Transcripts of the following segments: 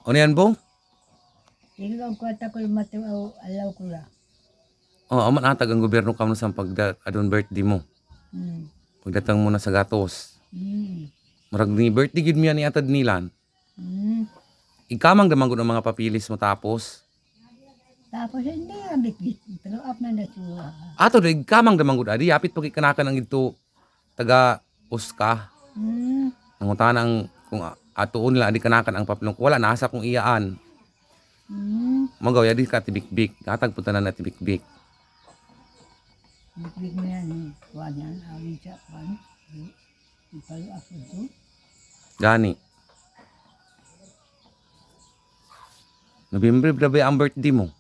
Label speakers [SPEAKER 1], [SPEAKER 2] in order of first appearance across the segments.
[SPEAKER 1] Ano yan, Bong?
[SPEAKER 2] Tingnan ko at ako matiwaw, alaw ko la.
[SPEAKER 1] Oh, aman atag ang gobyerno kamo sa adon birthday mo.
[SPEAKER 2] Hmm.
[SPEAKER 1] Pagdatang mo na sa gatos.
[SPEAKER 2] Hmm.
[SPEAKER 1] Murag ni birthday gid miya ni atad nilan.
[SPEAKER 2] Hmm.
[SPEAKER 1] Ikamang damang gud ang mga papilis mo tapos.
[SPEAKER 2] Tapos hindi ang bitbit. Pero up na nasuha.
[SPEAKER 1] Ato de ikamang damang gud adi apit pag ikanakan ang ito taga Uska.
[SPEAKER 2] Hmm.
[SPEAKER 1] Nangutan ang kung atuon nila adi kanakan ang papilong wala nasa kung iyaan.
[SPEAKER 2] Hmm.
[SPEAKER 1] Magaw ya di ka tibik-bik. Katag punta na tibik-bik.
[SPEAKER 2] Bitbit mo yan. Kuhan yan. Awin siya. Kuhan. Ipalo ako ito.
[SPEAKER 1] Gani. November grabe ang birthday mo.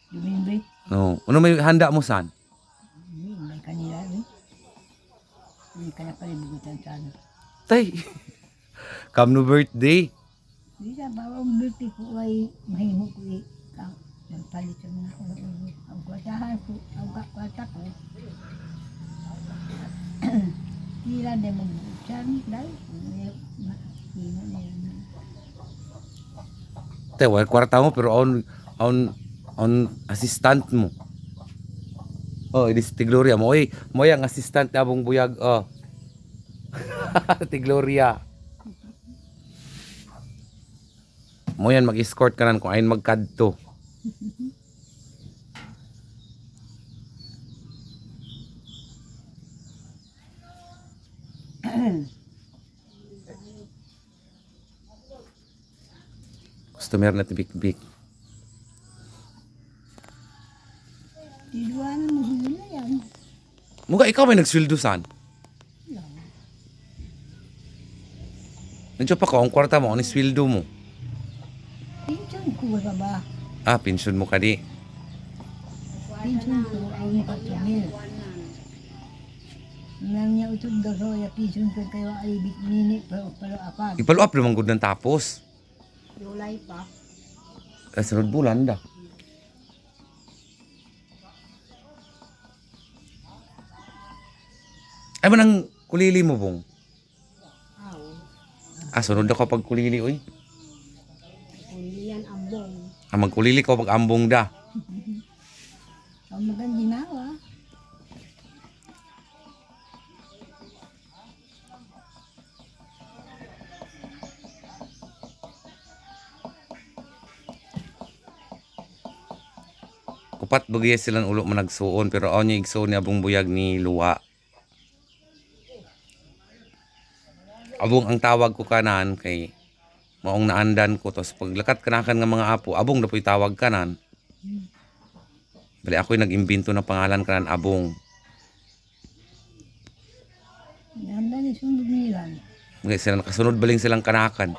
[SPEAKER 2] Lumimbit.
[SPEAKER 1] No. Ano may handa mo san?
[SPEAKER 2] May kanila eh. May kanya palibugutan sana.
[SPEAKER 1] Tay. Come no birthday.
[SPEAKER 2] Hindi sa bawang birthday ko ay mahimo ko eh. Nagpalit sa mga ko. Ang kwatahan ko. Ang kwata ko. Tila din mo buksan. Dahil. Hino na yun.
[SPEAKER 1] Tay, wala kwarta mo pero on assistant mo. Oh, ini si Gloria mo. Oy, mo yang assistant na abong buyag. Oh. Ti Gloria. Mo yan mag-escort ka nan kung ayon magkadto. Customer na tibik-bik.
[SPEAKER 2] Tiduan mo hino yan.
[SPEAKER 1] Muga ikaw may nagsweldo san? Nandiyo pa ko ang kwarta mo, ang sweldo mo.
[SPEAKER 2] Pinsan ko ba ba?
[SPEAKER 1] Ah, pension mo ka di.
[SPEAKER 2] Pinsan ko ang katumil. Nang niya utod daw so ya pinsan ko kayo ay big minute pero apag.
[SPEAKER 1] Ipalo up naman gud ng tapos.
[SPEAKER 2] Yulay pa.
[SPEAKER 1] Sunod bulan da. Ay man ang kulili mo, Bong. Ah, sunod ako pag kulili, oy.
[SPEAKER 2] Kulian ambong.
[SPEAKER 1] Ah, magkulili ko pag ambong da.
[SPEAKER 2] Ang maganda ginawa.
[SPEAKER 1] Upat bagay silang ulo man nagsuon pero aw niya igsuon ni abong buyag ni Luwa. Abong ang tawag ko kanan kay maong naandan ko tos paglakat kanakan nga mga apo abong na po'y tawag kanan. Bali ako'y nag-imbento ng pangalan kanan abong.
[SPEAKER 2] Nanda ni sunod nilan.
[SPEAKER 1] Mga sila nakasunod baling silang kanakan.